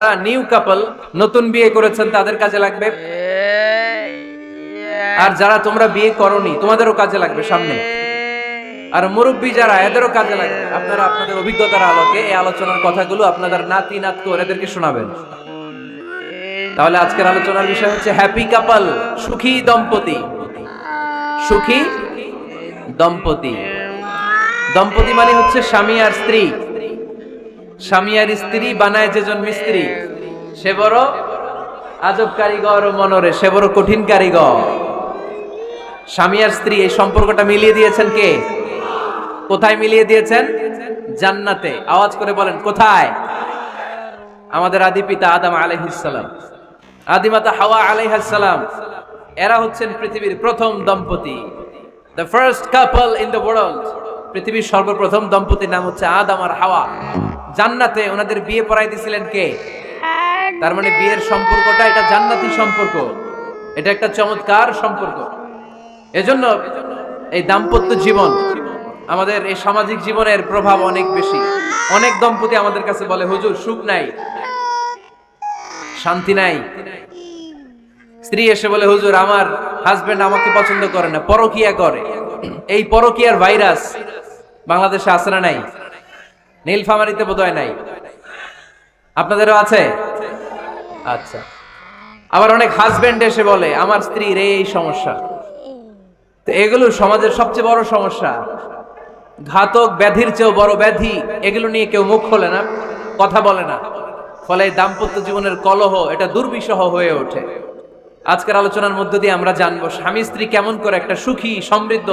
New কাপল, নতুন বিয়ে করেছেন, তাদের কাজে লাগবে। আর যারা তোমরা বিয়ে করোনি তোমাদেরও কাজে লাগবে সামনে। আর মুরব্বী যারা, এদেরও কাজে লাগবে। আপনারা আপনাদের অভিজ্ঞতার আলোকে এই আলোচনার কথাগুলো আপনাদের নাতি নাতকো এদেরকে শোনাবেন। তাহলে আজকের আলোচনার বিষয় হচ্ছে হ্যাপি কাপল, সুখী দম্পতি। সুখী দম্পতি, দম্পতি মানে হচ্ছে স্বামী আর স্ত্রী। স্বামী আর স্ত্রী বানায় যেজন মিস্ত্রি, সে বড় আজব কারিগর ও মনরে, সে বড় কঠিন কারিগর। স্বামী আর স্ত্রী এই সম্পর্কটা মিলিয়ে দিয়েছেন কে? কোথায় মিলিয়ে দিয়েছেন? জান্নাতে। আওয়াজ করে বলেন কোথায়? আমাদের আদি পিতা আদম আলাইহিস সালাম, আদিমাতা হাওয়া আলাইহিস সালাম, এরা হচ্ছেন পৃথিবীর প্রথম দম্পতি, the first couple in the world. পৃথিবীর সর্বপ্রথম দম্পতির নাম হচ্ছে আদম আর হাওয়া। জান্নাতে ওনাদের বিয়ে পড়াই দিয়েছিলেন কে? তার মানে বিয়ের সম্পর্কটা এটা জান্নাতি সম্পর্ক, এটা একটা চমৎকার সম্পর্ক। এজন্য এই দাম্পত্য জীবন, আমাদের এই সামাজিক জীবনের প্রভাব অনেক বেশি। অনেক দম্পতি আমাদের কাছে বলে, হুজুর সুখ নাই, শান্তি নাই। স্ত্রী এসে বলে, হুজুর আমার হাজবেন্ড আমাকে পছন্দ করে না, পরকিয়া করে। এই পরকিয়ার ভাইরাস বাংলাদেশে আছে না নাই? নীলফামারীতে বোধহয় নাই, আপনাদেরও আছে? আচ্ছা। আবার অনেক হাজবেন্ড এসে বলে, আমার স্ত্রীর এই সমস্যা। তো এগুলো সমাজের সবচেয়ে বড় সমস্যা, ঘাতক ব্যাধির চেয়েও বড় ব্যাধি। এগুলো নিয়ে কেউ মুখ খোলে না, কথা বলে না। ফলে দাম্পত্য জীবনের কলহ এটা দুর্বিষহ হয়ে ওঠে। আজকের আলোচনার মধ্য দিয়ে আমরা জানবো স্বামী স্ত্রী কেমন করে একটা সুখী, সমৃদ্ধ,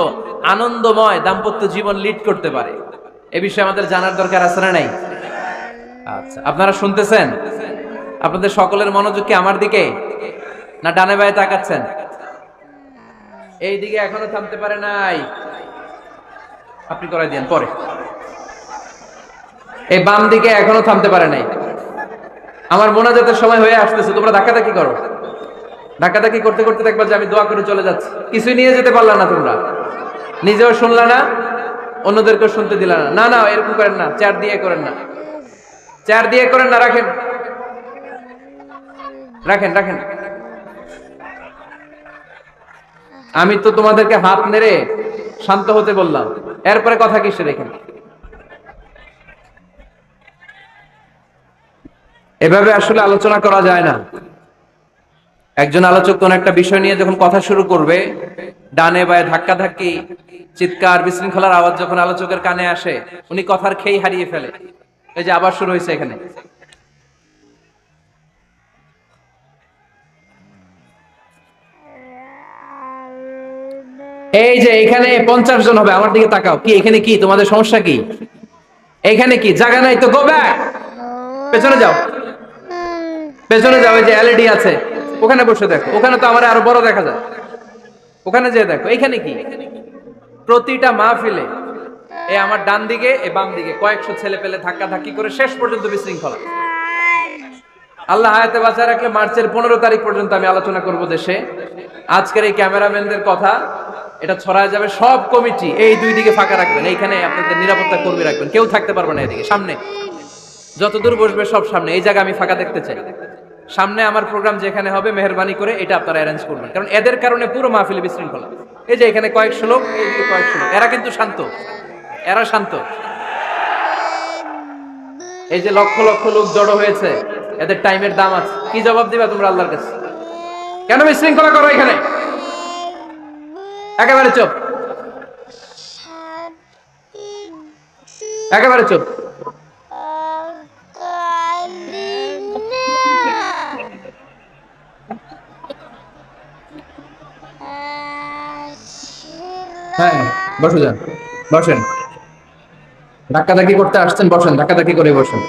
আনন্দময় দাম্পত্য জীবন লিড করতে পারে। এ বিষয়ে আমাদের জানার দরকার আছে না নাই? আচ্ছা, আপনারা শুনতেছেন? আপনাদের সকলের মনোযোগ কি আমার দিকে, না ডানে বায়ে তাকাচ্ছেন? এই দিকে এখনো থামতে পারে নাই, আপনি করাই দেন পরে। এই বাম দিকে এখনো থামতে পারে নাই। আমার মোনাজাতের সময় হয়ে আসতেছে, তোমরা ধাক্কাধাক্কি করো। ধাক্কাধাক্কি করতে করতে দেখবা যে আমি দোয়া করে চলে যাচ্ছি। কিছুই নিয়ে যেতে পারলা না, তোমরা নিজেও শুনলা না, অন্যদেরকেও শুনতে দিলা না। না না, এরকম করেন না, চেয়ার দিয়ে করেন না, চেয়ার দিয়ে করেন না, রাখেন রাখেন রাখেন। আমি তো তোমাদেরকে হাত নেড়ে শান্ত হতে বললাম, এরপরে কথা কিসে রেখেন? এভাবে আসলে আলোচনা করা যায় না। একজন আলোচক কোন একটা বিষয় নিয়ে যখন কথা শুরু করবে, ডানে বায়ে ধাক্কা ধাক্কি, চিৎকার, বিশৃঙ্খলার আওয়াজ যখন আলোচকের কানে আসে, উনি কথার খেই হারিয়ে ফেলে। এই যে আবার শুরু হয়েছে এখানে। এই যে এখানে 50 জন হবে, আমার দিকে তাকাও। কি এখানে কি তোমাদের সমস্যা কি? এখানে কি জায়গা নাই? তো গো ব্যাক, পেছনে যাও, পেছনে যাও। এই যে এলইডি আছে, ওখানে বসে দেখো। ওখানে তো আমার আরো বড় দেখা যায়, ওখানে যে দেখো। এখানে কি? প্রতিটা মাহফিলে এই আমার ডান দিকে, এই বাম দিকে কয়েকশো ছেলে পেলে ধাক্কা ধাক্কি করে শেষ পর্যন্ত বিশৃঙ্খলা। আল্লাহ হায়াতে বাঁচায় রাখলে মার্চের 15 তারিখ পর্যন্ত আমি আলোচনা করব দেশে। আজকের এই ক্যামেরাম্যানদের কথা এটা ছড়ায় যাবে সব কমিটি। এই দুই দিকে ফাঁকা রাখবেন, এইখানে আপনাদের নিরাপত্তা কর্মী রাখবেন, কেউ থাকতে পারবে না এদিকে। সামনে যতদূর বসবে সব সামনে, এই জায়গা আমি ফাঁকা দেখতে চাই। সামনে আমার প্রোগ্রাম যেখানে হবে, মেহেরবানি করে এটা আপনারা অ্যারেঞ্জ করবেন, কারণ এদের কারণে পুরো মাহফিল বিশৃঙ্খলা। এই যে এখানে কয়েকশো লোক, এইদিকে কয়েকশো লোক, এরা কিন্তু শান্ত, এরা শান্ত। এই যে লক্ষ লক্ষ লোক জড়ো হয়েছে, এদের টাইমের দাম আছে। কি জবাব দিবা তোমরা আল্লাহর কাছে? কেন বিশৃঙ্খলা করো এখানে? একেবারে চুপ, একেবারে চুপ। হ্যাঁ বসে যান, বসেন। ধাক্কাধাক্কি করতে আসছেন, বসেন, ধাক্কাধাক্কি করে বসেন।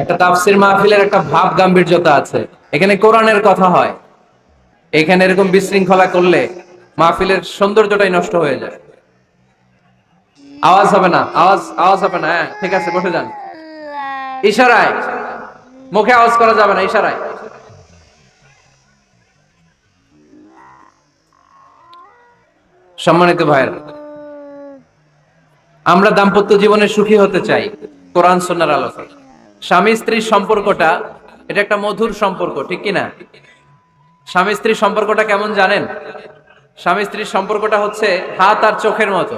একটা তাফসীর মাহফিলের একটা ভাব গাম্ভীর্যতা আছে। এখানে কোরআনের কথা হয়, এখানে এরকম বিশৃঙ্খলা করলে মাহফিলের সৌন্দর্যটাই নষ্ট হয়ে যায়। আওয়াজ হবে না, আওয়াজ আওয়াজ হবে না। হ্যাঁ ঠিক আছে, বসে যান। ইশারায়, মুখে আওয়াজ করা যাবে না, ইশারায়। সম্মানিত ভাইয়েরা, আমরা দাম্পত্য জীবনে সুখী হতে চাই কোরআন সুন্নাহর আলোকে। স্বামী স্ত্রীর সম্পর্কটা এটা একটা মধুর সম্পর্ক, ঠিক কিনা? স্বামী স্ত্রীর সম্পর্কটা কেমন জানেন? স্বামী স্ত্রীর সম্পর্কটা হচ্ছে হাত আর চোখের মতো।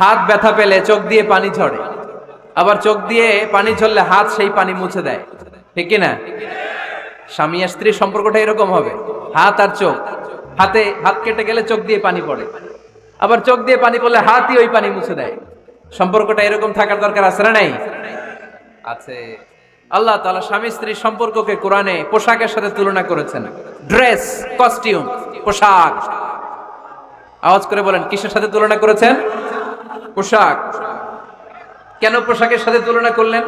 হাত ব্যথা পেলে চোখ দিয়ে পানি ঝরে, আবার চোখ দিয়ে পানি ঝরলে হাত সেই পানি মুছে দেয়, ঠিক কিনা? স্বামী আর স্ত্রীর সম্পর্কটা এরকম হবে, হাত আর চোখ। হাত কেটে গেলে চোখ দিয়ে পানি পড়ে, আবার চোখ দিয়ে পানি পড়লে হাতই ওই পানি মুছে দেয়। সম্পর্কটা এরকম থাকার দরকার আছে না নাই? আছে। আল্লাহ তাআলা স্বামী স্ত্রীর সম্পর্ককে কোরআনে পোশাকের সাথে তুলনা করেছেন। ড্রেস, কস্টিউম, পোশাক। আওয়াজ করে বলেন, কিসের সাথে তুলনা করেছেন? পোশাক। কেন পোশাকের সাথে তুলনা করলেন?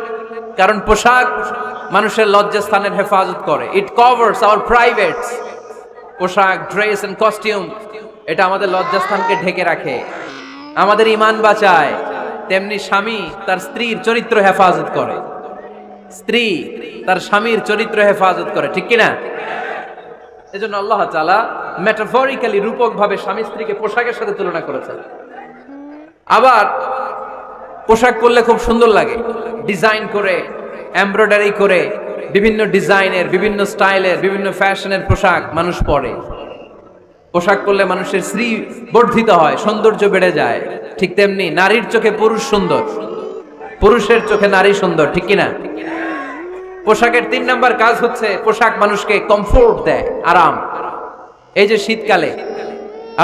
কারণ পোশাক মানুষের লজ্জাস্থানের হেফাজত করে। ইট কভারস আওয়ার প্রাইভেটস। পোশাক, ড্রেস এন্ড কস্টিউম এটা আমাদের লজ্জাস্থানকে ঢেকে রাখে, আমাদের ঈমান বাঁচায়। তেমনি স্বামী তার স্ত্রীর চরিত্র হেফাজত করে, স্ত্রী তার স্বামীর চরিত্র হেফাজত করে, ঠিক কিনা? এজন্য আল্লাহ তাআলা মেটাফরিক্যালি, রূপক ভাবে স্বামী স্ত্রীকে পোশাকের সাথে তুলনা করেছেন। আবার পোশাক পরলে খুব সুন্দর লাগে, ডিজাইন করে, এমব্রয়ডারি করে, বিভিন্ন ডিজাইনের, বিভিন্ন স্টাইলের, বিভিন্ন ফ্যাশনের পোশাক মানুষ পরে। পোশাক পরলে মানুষের শ্রী বর্ধিত হয়, সৌন্দর্য বেড়ে যায়। ঠিক তেমনি নারীর চোখে পুরুষ সুন্দর, পুরুষের চোখে নারী সুন্দর, ঠিক কিনা? পোশাকের 3 নাম্বার কাজ হচ্ছে পোশাক মানুষকে কমফোর্ট দেয়, আরাম। এই যে শীতকালে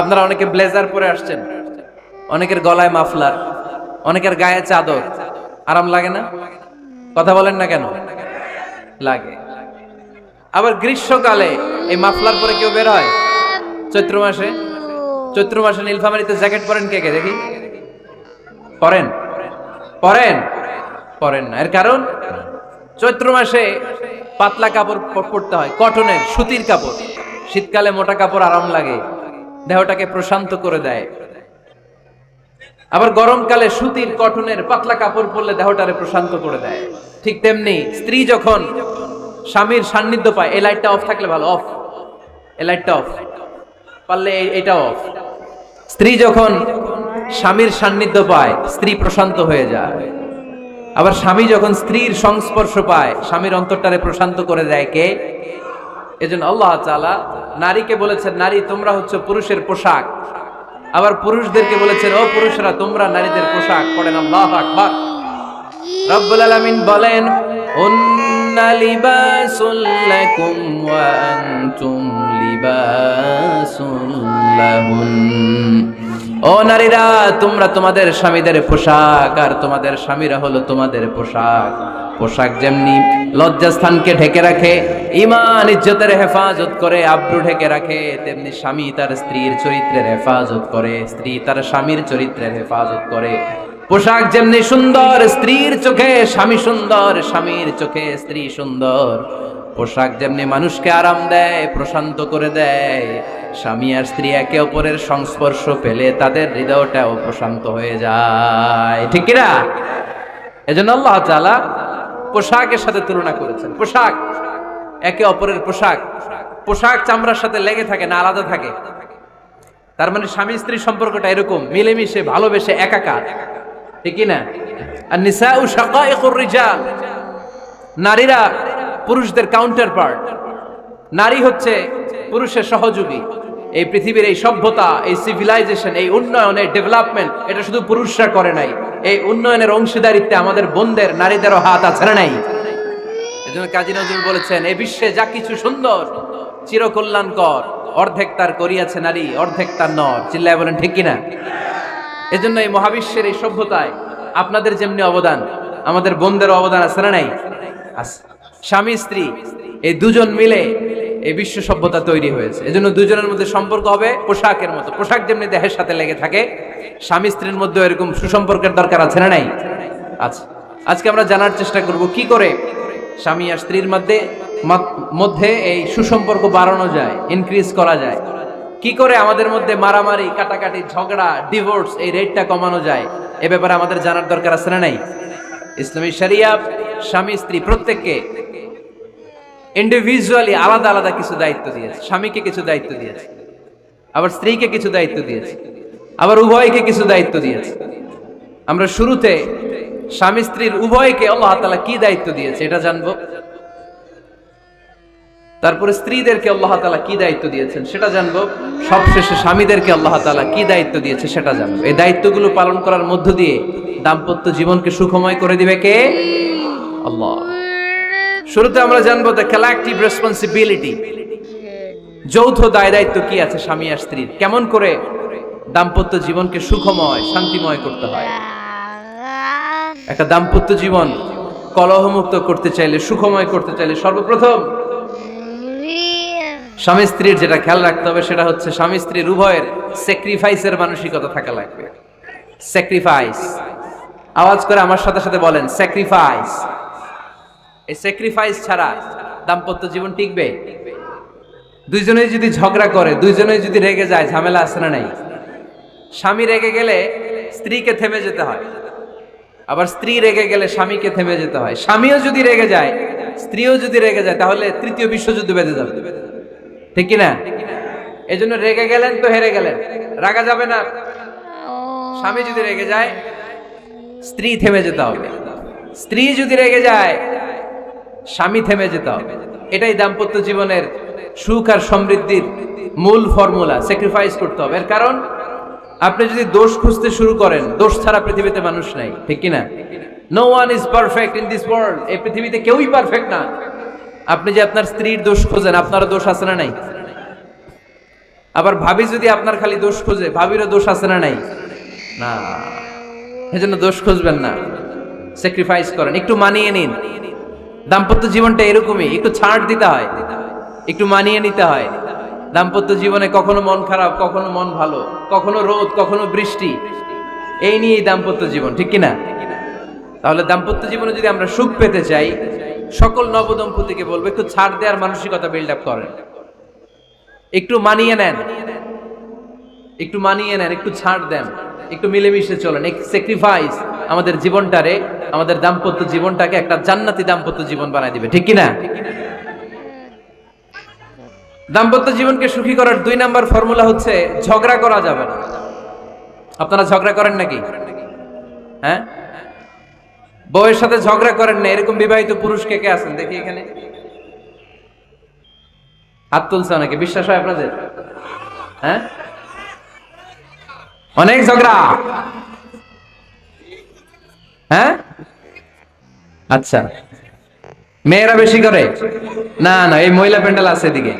আপনারা অনেকে ব্লেজার পরে আসছেন, অনেকের গলায় মাফলার, অনেকের গায়ে চাদর, আরাম লাগে না? কথা বলেন না কেন? লাগে। আবার গ্রীষ্মকালে এই মাফলার পরে কেউ বের হয়? চৈত্র মাসে নীলফামারীতে জ্যাকেট পরেন কে কে দেখি? পরেন? না। এর কারণ চৈত্র মাসে পাতলা কাপড় পরতে হয়, কটনের, সুতির কাপড়। শীতকালে মোটা কাপড় আরাম লাগে, দেহটাকে প্রশান্ত করে দেয়। আবার গরমকালে সুতির, কটনের পাতলা কাপড় পরলে দেহটারে প্রশান্ত করে দেয়। ঠিক তেমনি স্ত্রী যখন স্বামীর সান্নিধ্য পায়, এই লাইটটা অফ থাকলে ভালো, অফ, এই লাইটটা অফ, পারলে এটা অফ। স্ত্রী যখন স্বামীর সান্নিধ্য পায়, স্ত্রী প্রশান্ত হয়ে যায়। আবার স্বামী যখন স্ত্রীর সংস্পর্শ পায়, স্বামীর অন্তরটারে প্রশান্ত করে দেয় কে? এজন্য আল্লাহ তাআলা নারীকে বলেছেন, নারী তোমরা হচ্ছে পুরুষের পোশাক। আবার পুরুষদেরকে বলেছেন, ও পুরুষরা তোমরা নারীদের পোশাক। পড়েন আল্লাহু আকবার। রব্বুল আলামিন বলেন, উন্না লিবাসুল লাকুম ওয়া আনতুম লিবাসুল লাহুন। ও নারীরা, তোমরা তোমাদের স্বামীদের পোশাক, আর তোমাদের স্বামীরা হলো তোমাদের পোশাক। পোশাক যেমনি লজ্জাস্থানকে ঢেকে রাখে, ঈমান ইজ্জতের হেফাজত করে, আব্রু ঢেকে রাখে, তেমনি স্বামী তার স্ত্রীর চরিত্রের হেফাজত করে, স্ত্রী তার স্বামীর চরিত্রের হেফাজত করে। পোশাক যেমনি সুন্দর, স্ত্রীর চোখে স্বামী সুন্দর, স্বামীর চোখে স্ত্রী সুন্দর। পোশাক যেমনি মানুষকে আরাম দেয়, প্রশান্ত করে দেয়, স্বামী আর স্ত্রী একে অপরের সংস্পর্শ পেলে তাদের হৃদয়টাও প্রশান্ত হয়ে যায়, ঠিক কিনা? এজন্য আল্লাহ তাআলা পোশাকের সাথে তুলনা করেছেন। পোশাক একে অপরের পোশাক, পোশাক চামড়ার সাথে লেগে থাকে না, আলাদা থাকে। তার মানে স্বামী স্ত্রীর সম্পর্কটা এরকম মিলেমিশে, ভালোবেসে, একাকার, ঠিক কিনা? আর নিসাউ শাকাইকুর রিজাল, নারীরা পুরুষদের কাউন্টার পার্ট। নারী হচ্ছে পুরুষের সহযোগী। এই পৃথিবীর এই সভ্যতা, এই সিভিলাইজেশন, এই উন্নয়ন, এই ডেভেলপমেন্ট, এটা শুধু পুরুষরা করে নাই। এই উন্নয়নের অংশীদারিত্বে আমাদের বোনদের, নারীদেরও হাত আছে না নাই? এজন্য কাজী নজরুল বলেছেন, এই বিশ্বে যা কিছু সুন্দর চিরকল্যাণকর, অর্ধেক তার করিয়াছে নারী, অর্ধেক তার নর। চিল্লায় বলেন ঠিক কিনা? এজন্য এই মহাবিশ্বের এই সভ্যতায় আপনাদের যেমনি অবদান, আমাদের বোনদেরও অবদান আছে না নাই? আছে। স্বামী স্ত্রী এই দুজন মিলে এই বিশ্ব সভ্যতা তৈরি হয়েছে। এজন্য দুজনের মধ্যে সম্পর্ক হবে পোশাকের মতো। পোশাক যেমনি দেহের সাথে লেগে থাকে, স্বামী স্ত্রীর মধ্যে এরকম সুসম্পর্কের দরকার আছে না নাই? আছে। আজকে আমরা জানার চেষ্টা করব কি করে স্বামী আর স্ত্রীর মধ্যে এই সুসম্পর্ক বাড়ানো যায়, ইনক্রিজ করা যায়। কি করে আমাদের মধ্যে মারামারি, কাটাকাটি, ঝগড়া, ডিভোর্স, এই রেটটা কমানো যায়। এ ব্যাপারে আমাদের জানার দরকার আছে না নাই? ইসলামী শরিয়া স্বামী স্ত্রী প্রত্যেককে ইন্ডিভিজুয়ালি আলাদা আলাদা কিছু দায়িত্ব দিয়েছে। স্বামীকে কিছু দায়িত্ব দিয়েছে, আবার স্ত্রীকে কিছু দায়িত্ব দিয়েছে, আবার উভয়কে কিছু দায়িত্ব দিয়েছে। আমরা শুরুতে স্বামী স্ত্রীর উভয়কে আল্লাহ তাআলা কি দায়িত্ব দিয়েছে এটা জানবো, তারপরে স্ত্রীদেরকে আল্লাহ তাআলা কি দায়িত্ব দিয়েছেন সেটা জানবো, সবশেষে স্বামীদেরকে আল্লাহ তাআলা কি দায়িত্ব দিয়েছে সেটা জানবো। এই দায়িত্বগুলো পালন করার মধ্য দিয়ে দাম্পত্য জীবনকে সুখময় করে দিবে কে? আল্লাহ। শুরুতে আমরা জানবো দ্য কালেক্টিভ রেসপন্সিবিলিটি, যৌথ দায় দায়িত্ব কি আছে স্বামী আর স্ত্রীর, কেমন করে দাম্পত্য জীবনকে সুখময় শান্তিময় করতে হয়। একটা দাম্পত্য জীবন কলহমুক্ত করতে চাইলে, সুখময় করতে চাইলে সর্বপ্রথম স্বামী স্ত্রীর যেটা খেয়াল রাখতে হবে সেটা হচ্ছে স্বামী স্ত্রীর উভয়ের স্যাক্রিফাইসের মানসিকতা থাকা লাগবে। স্যাক্রিফাইস, আওয়াজ করে আমার সাথে সাথে বলেন স্যাক্রিফাইস। এই স্যাক্রিফাইস ছাড়া দাম্পত্য জীবন টিকবে? দুইজনেই যদি ঝগড়া করে, দুইজনেই যদি রেগে যায়, ঝামেলা আছে না নাই? স্বামী রেগে গেলে স্ত্রীকে থেমে যেতে হয়, আবার স্ত্রী রেগে গেলে স্বামীকে থেমে যেতে হয়। স্বামীও যদি রেগে যায়, স্ত্রীও যদি রেগে যায়, তাহলে তৃতীয় বিশ্বযুদ্ধ বেঁধে যাবে, ঠিক কিনা? এই জন্য রেগে গেলেন তো হেরে গেলেন, রাগা যাবে না। স্বামী যদি রেগে যায়, স্ত্রী থেমে যেতে হবে, স্ত্রী যদি রেগে যায়, স্বামী থেমে যেতে হবে। এটাই দাম্পত্য জীবনের সুখ আর সমৃদ্ধির মূল ফর্মুলা। স্যাক্রিফাইস করতে হবে। এর কারণ আপনি যদি দোষ খুঁজতে শুরু করেন, দোষ ছাড়া পৃথিবীতে মানুষ নাই, ঠিক কিনা? No one is perfect in this world. এই পৃথিবীতে কেউই পারফেক্ট না। আপনি যে আপনার স্ত্রীর দোষ খোঁজেন, আপনারও দোষ আছে না নাই? আবার ভাবি যদি আপনার খালি দোষ খোঁজে, ভাবিরও দোষ আছে না নাই? না, এজন্য দোষ খুঁজবেন না, স্যাক্রিফাইস করেন, একটু মানিয়ে নিন। দাম্পত্য জীবনটা এরকমই, একটু ছাড় দিতে হয়, একটু মানিয়ে নিতে হয়। দাম্পত্য জীবনে কখনো মন খারাপ, কখনো মন ভালো, কখনো রোদ, কখনো বৃষ্টি, এই নিয়েই দাম্পত্য জীবন, ঠিক কিনা? তাহলে দাম্পত্য জীবনে যদি আমরা সুখ পেতে চাই, সকল নবদম্পতিকে বলবো একটু ছাড় দেওয়ার মানসিকতা বিল্ড আপ করেন, একটু মানিয়ে নেন, একটু মানিয়ে নেন, একটু ছাড় দেন, একটু মিলেমিশে চলেন। এক স্যাক্রিফাইস আমাদের জীবনটারে, আমাদের দাম্পত্য জীবনটাকে একটা জান্নাতি দাম্পত্য জীবন বানায় দিবে, ঠিক কিনা? দাম্পত্য জীবনকে সুখী করার 2 নাম্বার ফর্মুলা হচ্ছে ঝগড়া করা যাবে না। আপনারা ঝগড়া করেন নাকি? হ্যাঁ, বউয়ের সাথে ঝগড়া করেন না এরকম বিবাহিত পুরুষ কে কে আছেন দেখি এখানে? হাত তুলছে অনেকে, বিশ্বাস হয় আপনাদের? হ্যাঁ, অনেক ঝগড়া। হ্যাঁ, আচ্ছা, মেয়েরা বেশি করে? না না, এই মহিলা প্যান্ডেল আছে এদিকে,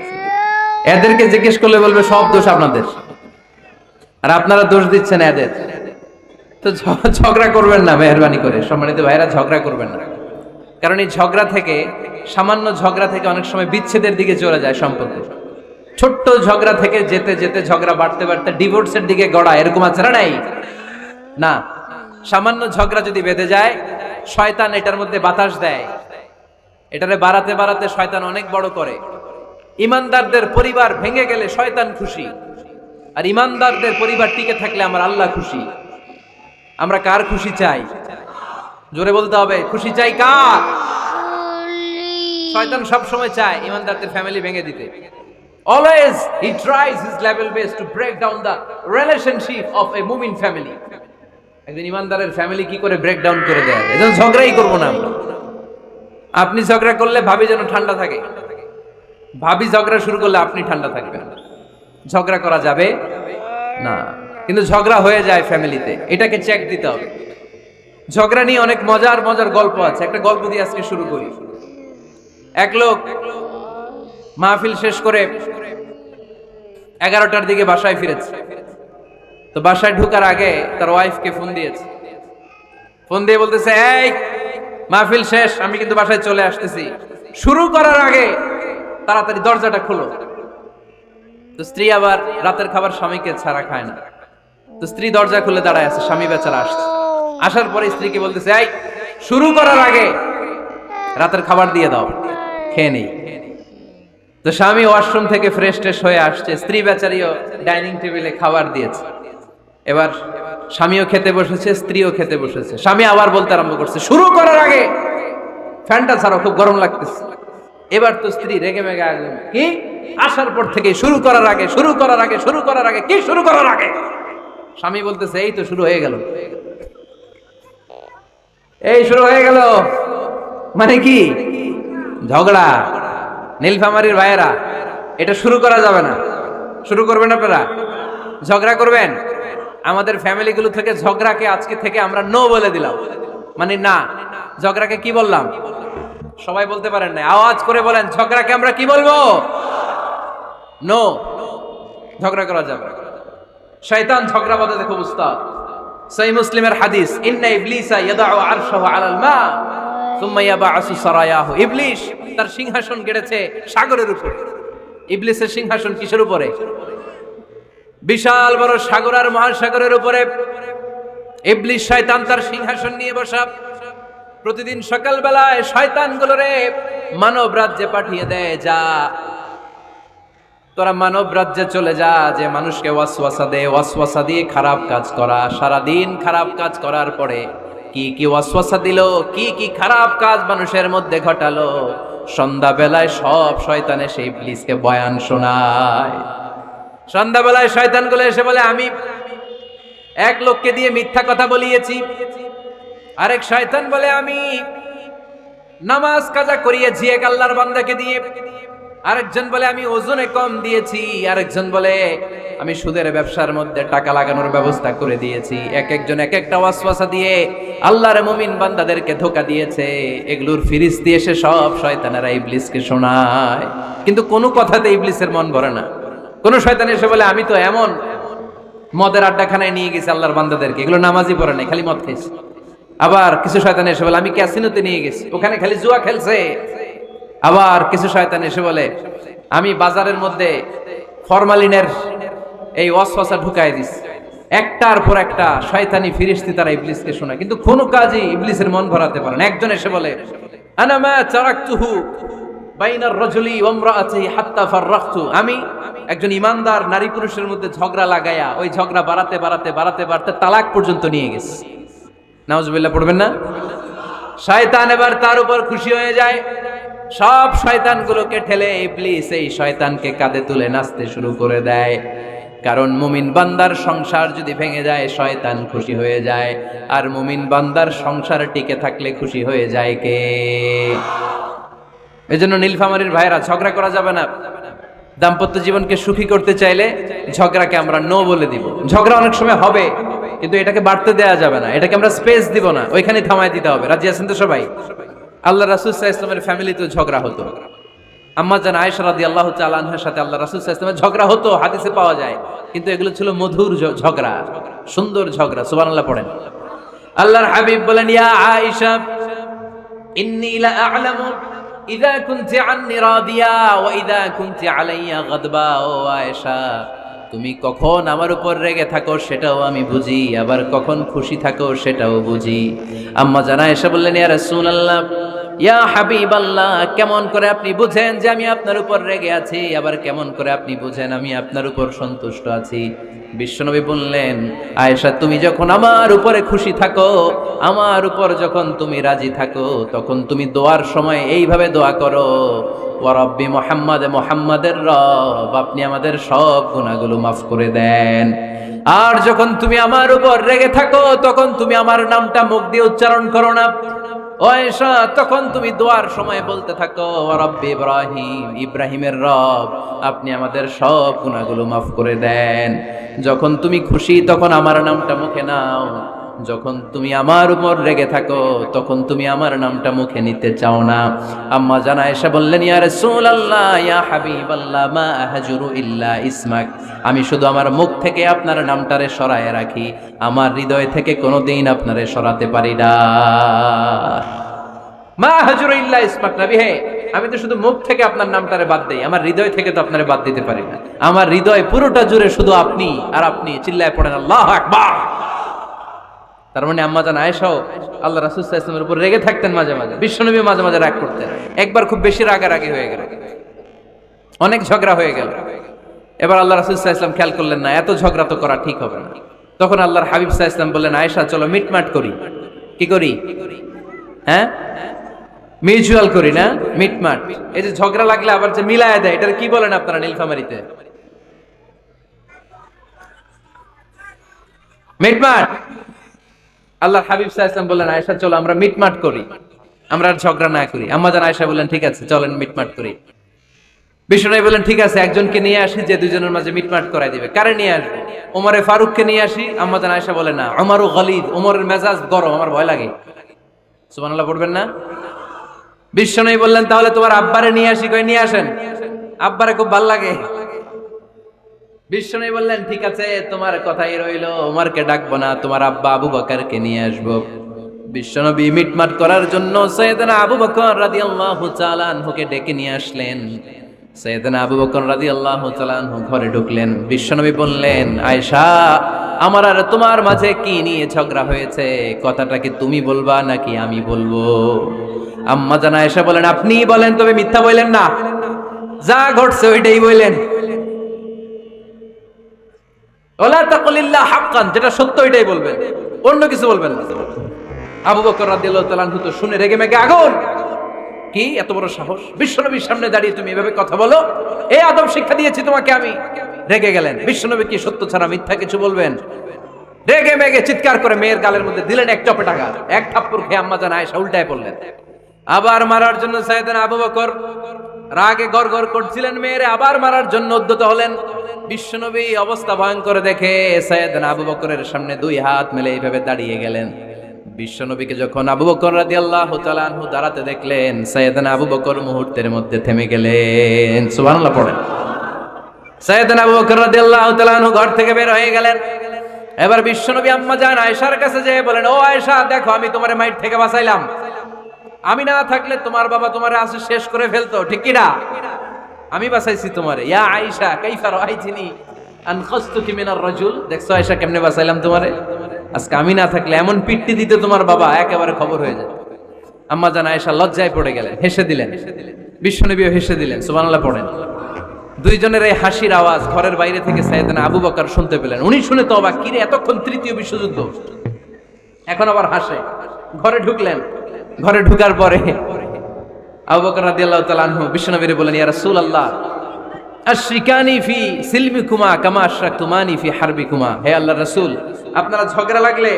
এদেরকে জিজ্ঞেস করলে বলবে সব দোষ আপনাদের, আর আপনারা দোষ দিচ্ছেন এদের। তো ঝগড়া করবেন না মেহরবানি করে, সম্মানিত ভাইরা, ঝগড়া করবেন না। কারণ এই ঝগড়া থেকে, সামান্য ঝগড়া থেকে অনেক সময় বিচ্ছেদের দিকে চলে যায় সম্পর্ক। ছোট্ট ঝগড়া থেকে যেতে যেতে ঝগড়া বাড়তে বাড়তে ডিভোর্সের দিকে গড়া, এরকম আছে না নাই? না, সামান্য ঝগড়া যদি বেঁধে যায়, শয়তান এটার মধ্যে বাতাস দেয়, এটারে বাড়াতে বাড়াতে শয়তান অনেক বড় করে। ইমানদারদের পরিবার ভেঙে গেলে শয়তান খুশি, আর ইমানদারদের পরিবার টিকে থাকলে আমার আল্লাহ খুশি। আমরা কার খুশি চাই? জোরে বলতে হবে, খুশি চাই কার? শয়তান সব সময় চায় ইমানদারদের ফ্যামিলি ভেঙে দিতে। Always he tries his level best to break down the relationship of a mu'min family. একজন ইমানদারের ফ্যামিলি কি করে ব্রেক ডাউন করে দেয়া যায়? এজন্য ঝগড়াই করব না আমরা। আপনি ঝগড়া করলে ভাবি যেন ঠান্ডা থাকে, ভাবি ঝগড়া শুরু করলে আপনি ঠান্ডা থাকবেন। ঝগড়া করা যাবে না, কিন্তু ঝগড়া হয়ে যায় ফ্যামিলিতে, এটাকে চেক দিতে হবে। ঝগড়া নিয়ে অনেক মজার মজার গল্প আছে। একটা গল্প দিয়ে আজকে শুরু করি। এক লোক মাহফিল শেষ করে 11টার দিকে বাসায় ফিরেছে। তো বাসায় ঢোকার আগে তার ওয়াইফকে ফোন দিয়েছে। ফোন দিয়ে বলতেছে, এই মাহফিল শেষ, আমি কিন্তু বাসায় চলে আসতেছি, শুরু করার আগে তাড়াতাড়ি দরজাটা খোলো। তো স্ত্রী আবার রাতের খাবার স্বামীকে ছাড়া খায় না। তো স্ত্রী দরজা খুলে দাঁড়ায় আছে, স্বামী বেচারা আসছে। আসার পরে স্ত্রীকে বলতেছে, এই শুরু করার আগে রাতের খাবার দিয়ে দাও, খেয়ে নেই। তো স্বামী ওয়াশরুম থেকে ফ্রেশ ট্রেশ হয়ে আসছে, স্ত্রী বেচারিও ডাইনিং টেবিলে খাবার দিয়েছে। এবার স্বামীও খেতে বসেছে, স্ত্রীও খেতে বসেছে। স্বামী আবার বলতে আরম্ভ করছে, শুরু করার আগে ফ্যানটা ছাড়ো, খুব গরম লাগতেছে। এবার তো স্ত্রী রেগে মেগে আসলেন, কি আসার পর থেকে শুরু করার আগে কি শুরু করার আগে? স্বামী বলতেছে এই তো শুরু হয়ে গেল, মানে কি ঝগড়া। নীলফামারীর ভাইয়েরা, এটা শুরু করা যাবে না। শুরু করবেন আপনারা, ঝগড়া করবেন। আমাদের ফ্যামিলিগুলো থেকে ঝগড়াকে আজকে থেকে আমরা নো বলে দিলাম, মানে না। ঝগড়াকে কি বললাম? সবাই বলতে পারেন না, আওয়াজ করে বলেন, ঝগড়াকে আমরা কি বলবো? নো। ঝগড়া করা যাবে। শয়তান ঝগড়া বাঁধাতে খুব উস্তাদ। সহিহ মুসলিমের হাদিস, ইন্না ইবলিসা ইয়াদাউ আরশাহু আলাল মা সুম্মা ইয়াবআসু সারায়াহু। ইবলিস তার সিংহাসন গেড়েছে সাগরের উপরে। ইবলিসের সিংহাসন কিসের উপরে? বিশাল বড় সাগর আর মহাসাগরের উপরে ইবলিস শয়তান তার সিংহাসন নিয়ে বসা। প্রতিদিন সকালবেলায় শয়তানগুলোরে মানব রাজ্যে পাঠিয়ে দেয়, যা তোরা মানব রাজ্যে চলে যা, যে মানুষকে ওয়াসওয়াসা দিয়ে খারাপ কাজ করা। সারাদিন খারাপ কাজ করার পরে কি কি ওয়াসওয়াসা দিল, কি কি খারাপ কাজ মানুষের মধ্যে ঘটালো, সন্ধ্যাবেলায় সব শয়তানে সেই ইবলিসকে বয়ান শোনায়। সন্ধ্যাবেলায় শয়তানগুলো এসে বলে, আমি এক লোককে দিয়ে মিথ্যা কথা বলিয়েছি। আরেক শয়তান বলে, আমি নামাজ কাজা করিয়েছি এক আল্লাহর বান্দাকে দিয়ে। আরেকজন বলে, আমি ওজনে কম দিয়েছি। আরেকজন বলে, আমি সুদের ব্যবসার মধ্যে টাকা লাগানোর ব্যবস্থা করে দিয়েছি। এক একজন এক একটা ওয়াসওয়াসা দিয়ে আল্লাহর মুমিন বান্দাদেরকে ধোঁকা দিয়েছে। এগুলোর ফিরিস্তি এসে সব শয়তানেরা ইবলিসকে শোনায়, কিন্তু কোনো কথাতে ইবলিসের মন ভরে না। কোন শয়তান এসে বলে, আমি তো এমন মদের আড্ডাখানায় নিয়ে গেছি আল্লাহর বান্দাদেরকে, এগুলো নামাজই পড়ে নাই, খালি মদ খেয়েছে। আবার কিছু শয়তান এসে বলে, আমি ক্যাসিনোতে নিয়ে গেছি, ওখানে খালি জুয়া খেলছে। আবার কিছু শয়তান এসে বলে, আমি বাজারের মধ্যে ফরমালিনের এই ওয়াসওয়াসা ঢুকাই দিছি। একটার পর একটা শয়তানি ফিরিস্তি তারা ইবলিসকে শোনায়, কিন্তু কোনো কাজই ইবলিসের মন ভরাতে পারে না। একজন এসে বলে, আনা মা তারাকতুহু বাইনার রাজুলি ওয়া ইমরাআতিহি হাত্তা ফাররাকতু। আমি একজন ইমানদার নারী পুরুষের মধ্যে ঝগড়া লাগায়া ওই ঝগড়া বাড়াতে তালাক পর্যন্ত নিয়ে গেছে। নাউজুবিল্লাহ পড়বেন না? শয়তান এবার তার উপর খুশি হয়ে যায়। সব শয়তানগুলোকে ঠেলে ইবলিস এই শয়তানকে কাঁধে তুলে নাচতে শুরু করে দেয়। কারণ মুমিন বান্দার সংসার যদি ভেঙে যায় শয়তান খুশি হয়ে যায়, আর মুমিন বান্দার সংসার টিকে থাকলে খুশি হয়ে যায় কে? এজন্য নীলফামারীর ভাইরা, ঝগড়া করা যাবে না। দাম্পত্য জীবনকে সুখী করতে চাইলে ঝগড়াকে আমরা নো বলে দিব। ঝগড়া অনেক সময় হবে, কিন্তু এটাকে বাড়তে দেয়া যাবে না, এটাকে আমরা স্পেস দিব না, ওইখানে থামায় দিতে হবে। রাজি আছেন তো সবাই? আল্লাহ রাসূল সাল্লাল্লাহু আলাইহি ওয়াসাল্লামের ফ্যামিলিতেও ঝগড়া হতো। আম্মা জান আয়েশা রাদিয়াল্লাহু তাআলা আনহার সাথে আল্লাহ রাসূল সাল্লাল্লাহু আলাইহি ওয়াসাল্লামের ঝগড়া হতো, হাদিসে পাওয়া যায়। কিন্তু এগুলো ছিল মধুর ঝগড়া, সুন্দর ঝগড়া। সুবহানাল্লাহ পড়েন। আল্লাহর হাবিব বলেন, ইয়া আয়েশা ইন্নী লা আ'লামু ইযা কুনতি আন্নী রাদিয়া ওয়া ইযা কুনতি আলাইয়া গাদবা। ও আয়েশা, তুমি কখন আমার উপর রেগে থাকো সেটাও আমি বুঝি, আবার কখন খুশি থাকো সেটাও বুঝি। আম্মা জান আয়েশা বললেন, ইয়া রাসূলুল্লাহ, ইয়া হাবিবাল্লাহ, কেমন করে আপনি বুঝেন যে আমি আপনার উপর রেগে আছি, আবার কেমন করে আপনি বুঝেন আমি আপনার উপর সন্তুষ্ট আছি? বিশ্বনবী বললেন, আয়েশা, তুমি যখন আমার উপরে খুশি থাকো, আমার উপর যখন তুমি রাজি থাকো, তখন তুমি দোয়ার সময় এইভাবে দোয়া করো, ওয়া রাব্বি মুহাম্মাদ, মুহাম্মাদের রব, আপনি আমাদের সব গুনাহগুলো মাফ করে দেন। আর যখন তুমি আমার উপর রেগে থাকো, তখন তুমি আমার নামটা মুখ দিয়ে উচ্চারণ করো না। ও আয়েশা, তখন তুমি দোয়ার সময় বলতে থাকো, ওয়া রাব্বি ইব্রাহিম, ইব্রাহিমের রব, আপনি আমাদের সব গুনাহগুলো মাফ করে দেন। যখন তুমি খুশি তখন আমার নামটা মুখে নাও, যখন তুমি আমার উপর রেগে থাকো তখন তুমি আমার নামটা মুখে নিতে চাও না। আম্মা জান আয়েশা বললেন, ইয়া রাসূলুল্লাহ, ইয়া হাবিবাল্লাহ, মা আহজুরু ইল্লা ইসমাক, আমি শুধু আমার মুখ থেকে আপনার নামটারে সরায় রাখি, আমার হৃদয় থেকে কোনোদিন আপনারে সরাতে পারি না। মা আহজুরু ইল্লা ইসমাক, নবী হে, আমি তো শুধু মুখ থেকে আপনার নামটারে বাদ দেই, আমার হৃদয় থেকে তো আপনারে বাদ দিতে পারি না। আমার হৃদয় পুরোটা জুড়ে শুধু আপনি আর আপনি। চিল্লায় পড়েন আল্লাহু আকবার। তার মানে আম্মা জান আয়েশাও আল্লাহ রাসূল সাল্লাল্লাহু আলাইহি ওয়াসাল্লামের উপর রেগে থাকতেন মাঝে মাঝে। বিশ্বনবী মাঝে মাঝে রাগ করতেন। একবার খুব বেশি রাগারাগি হয়ে গেল, অনেক ঝগড়া হয়ে গেল। এবার আল্লাহ রাসূল সাল্লাল্লাহু আলাইহি ওয়াসাল্লাম খেয়াল করলেন না, এত ঝগড়া তো করা ঠিক হবে না। তখন আল্লাহর হাবিব সাল্লাল্লাহু আলাইহি ওয়াসাল্লাম বললেন, আয়েশা, চলো মিটমাট করি। কি করি? হ্যাঁ, মিউচুয়াল করি না, মিটমাট। এই যে ঝগড়া লাগলে আবার যে মিলায় দেয়, এটার কি বলেন আপনারা নীলফামারীতে? মিটমাট। আল্লাহর হাবিব সাল্লাল্লাহু আলাইহি ওয়াসাল্লাম বললেন, আয়েশা চলো আমরা মিটমাট করি, আমরা আর ঝগড়া না করি। আম্মা জান আয়েশা বললেন, ঠিক আছে চলেন মিটমাট করি। বিষ্ণু বললেন, ঠিক আছে একজনকে নিয়ে আসি যে দুজনের মাঝে মিটমাট করাই দিবে। কারে নিয়ে আসবো? ওমরে ফারুককে নিয়ে আসি। আম্মা জান আয়েশা বলে, না, ওমরও গলিদ, ওমরের মেজাজ গরম, আমার ভয় লাগে। সুবহানাল্লাহ পড়বেন না? বিষ্ণু বললেন, তাহলে তোমার আব্বারে নিয়ে আসি। কই নিয়ে আসেন, আব্বারে খুব ভাল লাগে। বিষ্ণু বললেন, ঠিক আছে তোমার কথাই রইলো, ওমরকে ডাকবো না, তোমার আব্বা আবু বকরকে নিয়ে আসবো। বিশ্বনবী মিটমাট করার জন্য সাইয়েদনা আবু বকর রাদিয়াল্লাহু তাআলা আনহুকে ডেকে নিয়ে আসলেন। সাইয়েদনা আবু বকর রাদিয়াল্লাহু তাআলা আনহু ঘরে ঢুকলেন। বিশ্বনবী বললেন, আয়েশা, আমার আর তোমার মাঝে কি নিয়ে ঝগড়া হয়েছে? কথাটা কি তুমি বলবা নাকি আমি বলবো? আম্মা জান আয়েশা বলেন, আপনিই বলেন, তবে মিথ্যা বললেন না, যা ঘটছে ওইটাই বললেন। ওয়ালা তাকুলিল্লাহ হাক্কান, যেটা সত্য ওইটাই বলবেন, অন্য কিছু বলবেন না। আবু বকর রাদিয়াল্লাহু তাআলা আনহু তো শুনে রেগে মেগে আগুন। কি এত বড় সাহস, বিশ্বনবীর সামনে দাঁড়িয়ে তুমি এভাবে কথা বলো? এই আদব শিক্ষা দিয়েছি তোমাকে আমি। রেগে গেলেন। বিশ্বনবী কি সত্য ছাড়া মিথ্যা কিছু বলবেন? রেগে মেগে চিৎকার করে মেয়ের গালের মধ্যে দিলেন এক চপেটাঘা। এক থাপ্পড় খেয়ে আম্মা জান আয়েশা উল্টায় পড়লেন। আবার মারার জন্য সাইয়েদনা আবু বকর রাগে গড়গড় করছিলেন, মেয়েরে আবার মারার জন্য উদ্যত হলেন। বিশ্বনবী অবস্থা ভয়ঙ্কর দেখে সাইয়েদনা আবু বকরের সামনে দুই হাত মেলে এইভাবে দাঁড়িয়ে গেলেন। বিশ্বনবীকে যখন আবু বকর রাদিয়াল্লাহু তাআলা আনহু দাঁড়াতে দেখলেন, সাইয়েদনা আবু বকর মুহূর্তের মধ্যে থেমে গেলেন। সুবহানাল্লাহ পড়েন। সাইয়েদনা আবু বকর রাদিয়াল্লাহু তাআলা আনহু ঘর থেকে বের হয়ে গেলেন। এবার বিশ্বনবী আম্মা জান আয়েশার কাছে যেয়ে বলেন, ও আয়েশা, দেখো আমি তোমারে মাইর থেকে বাঁচাইলাম। আমি না থাকলে তোমার বাবা তোমারে আজ শেষ করে ফেলতো, ঠিক কি না? আমি বাঁচাইছি তোমারে। ইয়া আয়েশা কাইফা রাআইতিনি আনখাসতুকি মিনার রাজুল, দেখছো আয়েশা কেমনে বাঁচাইলাম তোমারে? আজকে আমি না থাকলে এমন পিট্টি দিতে তোমার বাবা, একেবারে খবর হয়ে যায়। আম্মা জান আয়েশা লজ্জায় পড়ে গেলেন, হেসে দিলেন। বিশ্বনবীও হেসে দিলেন। সুবহানাল্লাহ পড়েন। দুইজনের এই হাসির আওয়াজ ঘরের বাইরে থেকে সাইয়েদনা আবু বকর শুনতে পেলেন। উনি শুনে তো অবাক, কিরে এতক্ষণ তৃতীয় বিশ্বযুদ্ধ, এখন আবার হাসে। ঘরে ঢুকলেন। ঘরে ঢুকার পরে আবু বকর রাদিয়াল্লাহু তাআলা আনহু বিশ্বনবীরে বলেন, ইয়া রাসূলুল্লাহ, আশরিকানি ফি সিলমিকুমা কামা আশরাকতুমানি ফি হারবিকুমা। হে আল্লাহর রাসূল, আপনারা ঝগড়া লাগলে,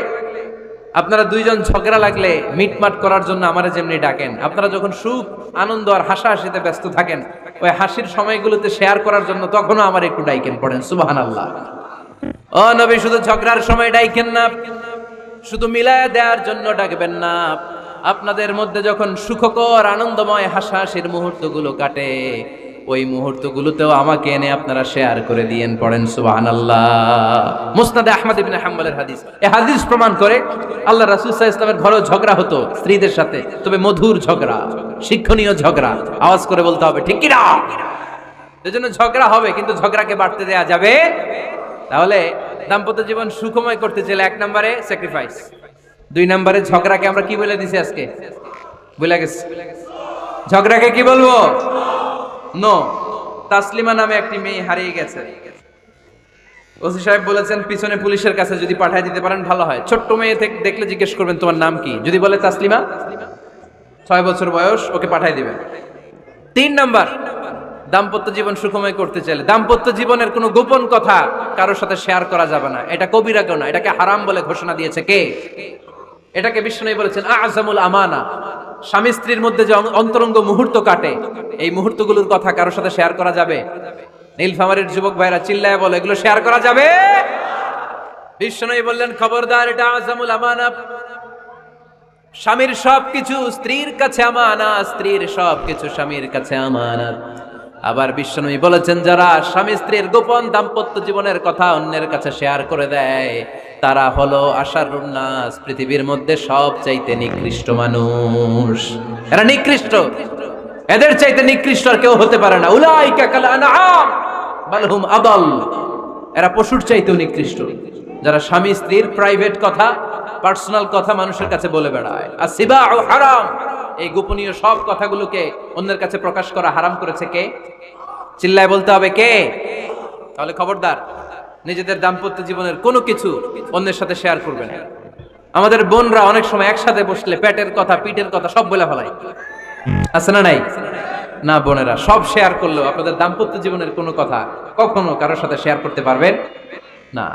আপনারা দুইজন ঝগড়া লাগলে মিটমাট করার জন্য আমারে যেমনি ডাকেন, আপনারা যখন সুখ আনন্দ আর হাসাহাসিতে ব্যস্ত থাকেন, ওই হাসির সময়গুলোতে শেয়ার করার জন্য তখনও আমার একটু ডাইকেন। পড়েন সুবহানাল্লাহ। ও নবী, শুধু ঝগড়ার সময় ডাইকেন না, শুধু মিলায়া দেওয়ার জন্য ডাকবেন না। আপনাদের মধ্যে যখন সুখকর আনন্দময় হাসাহাসির মুহূর্তগুলো কাটে, ওই মুহূর্তগুলোতেও আমাকে এনে আপনারা শেয়ার করে দিয়েন। পড়েন সুবহানাল্লাহ। মুসনাদে আহমদ ইবনে হাম্বলের হাদিস। এই হাদিস প্রমাণ করে আল্লাহ রাসূল সাল্লাল্লাহু আলাইহি ওয়াসাল্লামের ঘরেও ঝগড়া হতো স্ত্রীদের সাথে, তবে মধুর ঝগড়া, শিক্ষণীয় ঝগড়া। আওয়াজ করে বলতে হবে, ঠিক কি না? এজন্য ঝগড়া হবে, কিন্তু ঝগড়াকে বাড়তে দেয়া যাবে। তাহলে দাম্পত্য জীবন সুখময় করতে চাইলে 1 নম্বরে স্যাক্রিফাইস, 2 নম্বরে ঝগড়াকে আমরা কি বলে দিছি আজকে? ভুলে গেছি। ঝগড়াকে কি বলবো? নো। তাসলিমা নামে একটি মেয়ে হারিয়ে গেছে। ওসি সাহেব বলেছেন, পিছনে পুলিশের কাছে যদি পাঠিয়ে দিতে পারেন ভালো হয়। ছোট্ট মেয়ে দেখলে জিজ্ঞেস করবেন, তোমার নাম কি? যদি বলে তাসলিমা, 6 বছর বয়স, ওকে পাঠিয়ে দিবেন। 3 নাম্বার, দাম্পত্য জীবন সুখময় করতে চাইলে দাম্পত্য জীবনের কোনো গোপন কথা কারোর সাথে শেয়ার করা যাবে না। এটা কবিরা গুনাহ, এটাকে হারাম বলে ঘোষণা দিয়েছে কে? এটাকে বিষ্ণু বলেছেন আযমুল আমানা। স্বামী স্ত্রীর মধ্যে যে অন্তরঙ্গ মুহূর্ত কাটে, এই মুহূর্তগুলোর কথা কারোর সাথে শেয়ার করা যাবে? নীলফামারীর যুবক ভাইরা চিল্লায় বলে, এগুলো শেয়ার করা যাবে? বিষ্ণু বললেন, খবরদার, এটা আযমুল আমানা। স্বামীর সবকিছু স্ত্রীর কাছে আমানত, স্ত্রীর সবকিছু স্বামীর কাছে আমানত। আবার বিষ্ণু বলেছেন, যারা স্বামী স্ত্রীর গোপন দাম্পত্য জীবনের কথা অন্যের কাছে শেয়ার করে দেয়, তারা হলো আশারুন নাস, পৃথিবীর মধ্যে সবচাইতে নিকৃষ্ট মানুষ। এরা নিকৃষ্ট, এদের চাইতে নিকৃষ্ট আর কেউ হতে পারে না। উলাইকা কাল আনআম বাল হুম আদাল। এরা পশুর চাইতেও নিকৃষ্ট, যারা স্বামী স্ত্রীর প্রাইভেট কথা, পার্সোনাল কথা মানুষের কাছে বলে বেড়ায়। আর সিবাউ হারাম, এই গোপনীয় সব কথাগুলোকে অন্যের কাছে প্রকাশ করা হারাম করেছে কে? চিল্লায় বলতে হবে কে? তাহলে খবরদার, নিজেদের দাম্পত্য জীবনের কোনো কিছু অন্যের সাথে শেয়ার করবে না। আমাদের বোনরা অনেক সময় একসাথে বসলে পেটের কথা, পিঠের কথা সব বলে ফেলায়। আছে না নাই? না বোনেরা, সব শেয়ার করলেও আপনাদের দাম্পত্য জীবনের কোনো কথা কখনো কারোর সাথে শেয়ার করতে পারবেন না।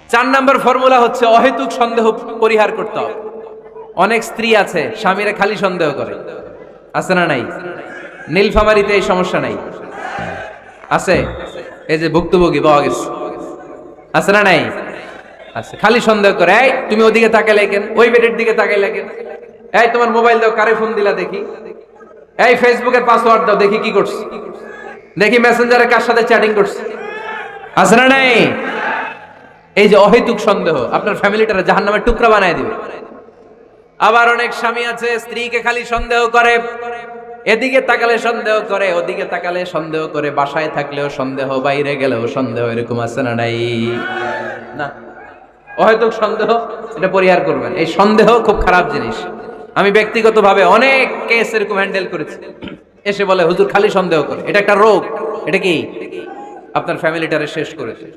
4 নাম্বার ফর্মুলা হচ্ছে অহেতুক সন্দেহ পরিহার করতে হবে। অনেক স্ত্রী আছে স্বামীরা খালি সন্দেহ করে, আছে না নাই? নীলফামারীতে এই সমস্যা নাই? আছে, এই যে ভুক্তভোগী পাওয়া গেছে, আছে না নাই? আছে, খালি সন্দেহ করে, এই তুমি ওদিকে তাকাইলে কেন, ওই বেডের দিকে তাকাইলে কেন, এই তোমার মোবাইল দাও, কারে ফোন দিলা দেখি, এই ফেসবুকের পাসওয়ার্ড দাও দেখি কি করছে, দেখি মেসেঞ্জারে কার সাথে চ্যাটিং করছে, আছে না নাই? এই যে অহেতুক সন্দেহ আপনার ফ্যামিলিটারে জাহান্নামের টুকরা বানায় দিবে। আবার অনেক স্বামী আছে স্ত্রীকে খালি সন্দেহ করে, এদিকে তাকালে সন্দেহ করে, ওদিকে তাকালে সন্দেহ করে, বাসায় থাকলেও সন্দেহ, বাইরে গেলেও সন্দেহ, এরকম আছে না নাই? না, অহেতুক সন্দেহ এটা পরিহার করবেন। এই সন্দেহ খুব খারাপ জিনিস। আমি ব্যক্তিগতভাবে অনেক কেস এরকম হ্যান্ডেল করেছি, এসে বলে হুজুর খালি সন্দেহ করে, এটা একটা রোগ। এটা কি? আপনার ফ্যামিলিটারে শেষ করেছে।